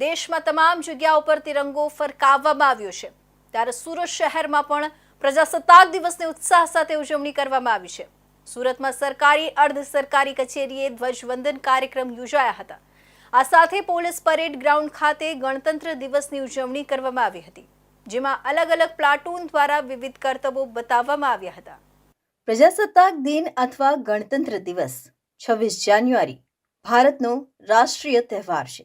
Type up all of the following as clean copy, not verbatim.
દેશમાં તમામ જગ્યાઓ પર તિરંગો ફરકાવવામાં આવ્યો છે, ત્યારે સુરત શહેરમાં પણ પ્રજાસત્તાક દિવસની ઉત્સાહ સાથે ઉજવણી કરવામાં આવી છે। સુરતમાં સરકારી અર્ધ સરકારી કચેરીએ ધ્વજવંદન કાર્યક્રમ યોજાયા હતા। આ સાથે પોલીસ પરેડ ગ્રાઉન્ડ ખાતે ગણતંત્ર દિવસની ઉજવણી કરવામાં આવી હતી, જેમાં અલગ અલગ પ્લાટૂન દ્વારા વિવિધ કરતબો બતાવવામાં આવ્યા હતા। પ્રજાસત્તાક દિન અથવા ગણતંત્ર દિવસ 26 જાન્યુઆરી ભારતનો રાષ્ટ્રીય તહેવાર છે।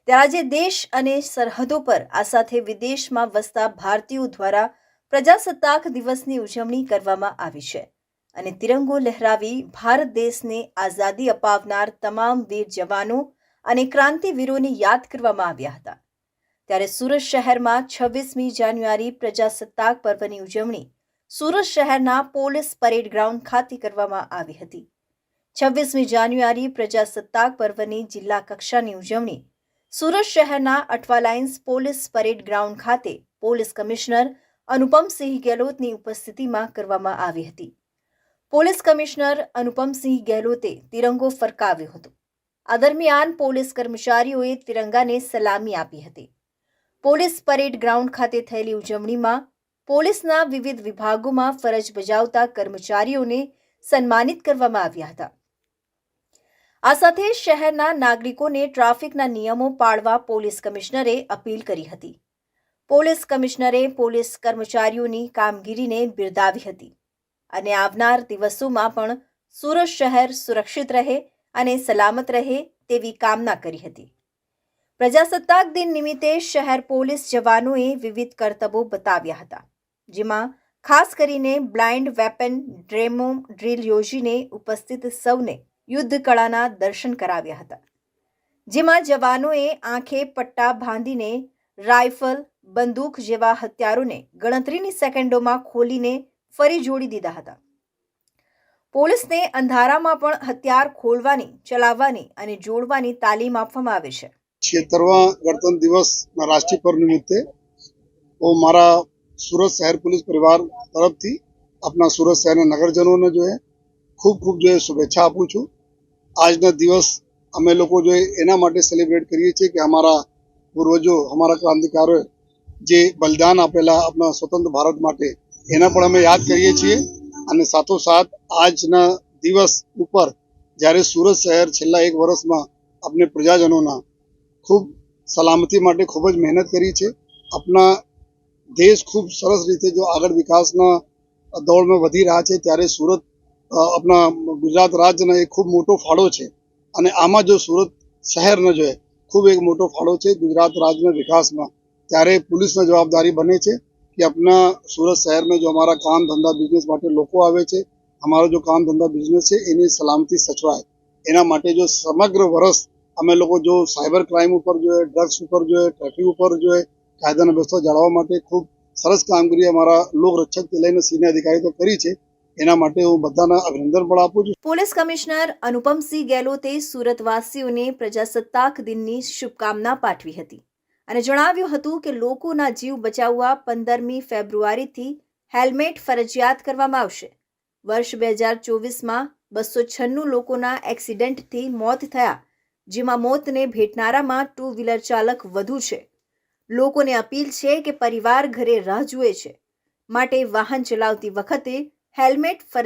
ત્યારે આજે દેશ અને સરહદો પર આ સાથે વિદેશમાં વસતા ભારતીયો દ્વારા પ્રજાસત્તાક દિવસની ઉજવણી કરવામાં આવી છે અને તિરંગો લહેરાવી ભારત દેશને આઝાદી અપાવનાર તમામ વીર જવાનો અને ક્રાંતિવીરોને યાદ કરવામાં આવ્યા હતા। ત્યારે સુરત શહેરમાં 26મી જાન્યુઆરી પ્રજાસત્તાક પર્વની ઉજવણી સુરત શહેરના પોલીસ પરેડ ગ્રાઉન્ડ ખાતે કરવામાં આવી હતી। 26મી જાન્યુઆરી પ્રજાસત્તાક પર્વની જિલ્લા કક્ષાની ઉજવણી સુરત શહેરના Athwa lines police parade ground ખાતે પોલીસ કમિશનર અનુપમસિંહ ગેહલોતની ઉપસ્થિતિમાં કરવામાં આવી હતી। પોલીસ કમિશનર અનુપમસિંહ ગેહલોતે તિરંગો ફરકાવ્યો હતો। આ દરમિયાન પોલીસ કર્મચારીઓએ તિરંગાને સલામી આપી હતી। પોલીસ પરેડ ગ્રાઉન્ડ ખાતે થયેલી ઉજવણીમાં પોલીસના વિવિધ વિભાગોમાં ફરજ બજાવતા કર્મચારીઓને સન્માનિત કરવામાં આવ્યા હતા। આ સાથે શહેરના નાગરિકોને ટ્રાફિકના નિયમો પાળવા પોલીસ કમિશનરે અપીલ કરી હતી। પોલીસ કમિશનરે પોલીસ કર્મચારીઓની કામગીરીને બિરદાવી હતી અને આવનાર દિવસોમાં પણ સુરત શહેર સુરક્ષિત રહે અને સલામત રહે તેવી કામના કરી હતી। પ્રજાસત્તાક દિન નિમિત્તે શહેર પોલીસ જવાનોએ વિવિધ કરતબો બતાવ્યા હતા, જેમાં ખાસ કરીને બ્લાઇન્ડ વેપન ડેમો ડ્રીલ યોજીને ઉપસ્થિત સૌને યુદ્ધ કળાના દર્શન કરાવ્યા હતા, જેમાં જવાનોએ આંખે પટ્ટા બાંધીને રાઇફલ, બંદૂક જેવા હથિયારોને ગણતરીની સેકન્ડોમાં ખોલીને ફરી જોડી દીધા હતા। પોલીસને અંધારામાં પણ હથિયાર ખોલવાની, ચલાવવાની અને જોડવાની તાલીમ આપવામાં આવે છે। 76वां गणतंत्र दिवस राष्ट्रीय पर्व निमित्ते वो हमारा सूरत शहर पुलिस परिवार तरफ थी अपना सूरत शहर नगरजनों ने जो है खूब जो है शुभेच्छा आपू छू। આજના દિવસ અમે લોકો જો એના માટે સેલિબ્રેટ કરીએ છીએ કે અમારા પૂર્વજો, અમારા ક્રાંતિકારોએ જે બલિદાન આપેલા આપણા સ્વતંત્ર ભારત માટે એના પણ અમે યાદ કરીએ છીએ અને સાથોસાથ આજના દિવસ ઉપર જ્યારે સુરત શહેર છેલ્લા એક વર્ષમાં આપણે પ્રજાજનોના ખૂબ સલામતી માટે ખૂબ જ મહેનત કરી છે। આપણા દેશ ખૂબ સરસ રીતે જો આગળ વિકાસના દોડમાં વધી રહ્યા છે ત્યારે સુરત આપણા ગુજરાત રાજ્યનો એક ખૂબ મોટો ફાળો છે અને આમાં જો સુરત શહેરનો જો ખૂબ એક મોટો ફાળો છે ગુજરાત રાજ્યના વિકાસમાં। ત્યારે પુલિસની જવાબદારી બને છે કે આપણા સુરત શહેરમાં જો અમારા કામ ધંધા બિઝનેસ માટે લોકો આવે છે, અમારો જો કામ ધંધા બિઝનેસ છે એની સલામતી સચવાય, એના માટે જો સમગ્ર વર્ષ અમે લોકો જો સાયબર ક્રાઇમ ઉપર જો ડ્રગ્સ ઉપર જો ટ્રાફિક ઉપર જો કાયદાના વ્યવસ્થા જાળવવા માટે ખૂબ સરસ કામગીરી અમારા લોક રક્ષકથી લઈને સિનિયર અધિકારી તો કરી છે। એના માટે હું બધાના અભિનંદન પણ આપું છું। પોલીસ કમિશનર અનુપમસિંહ ગેહલોતે સુરતવાસીઓને પ્રજાસત્તાક દિનની શુભકામના પાઠવી હતી અને જણાવ્યું હતું કે લોકોના જીવ બચાવવા 15મી ફેબ્રુઆરીથી હેલ્મેટ ફરજિયાત કરવામાં આવશે। વર્ષ 2024માં 296 લોકોના એક્સિડન્ટથી મોત થયા, જેમાં મોતને ભેટનારામાં ટુ વ્હીલર ચાલક વધુ છે। લોકોને અપીલ છે કે પરિવાર ઘરે રાહ જુએ છે, માટે વાહન ચલાવતી વખતે હેલ્મેટ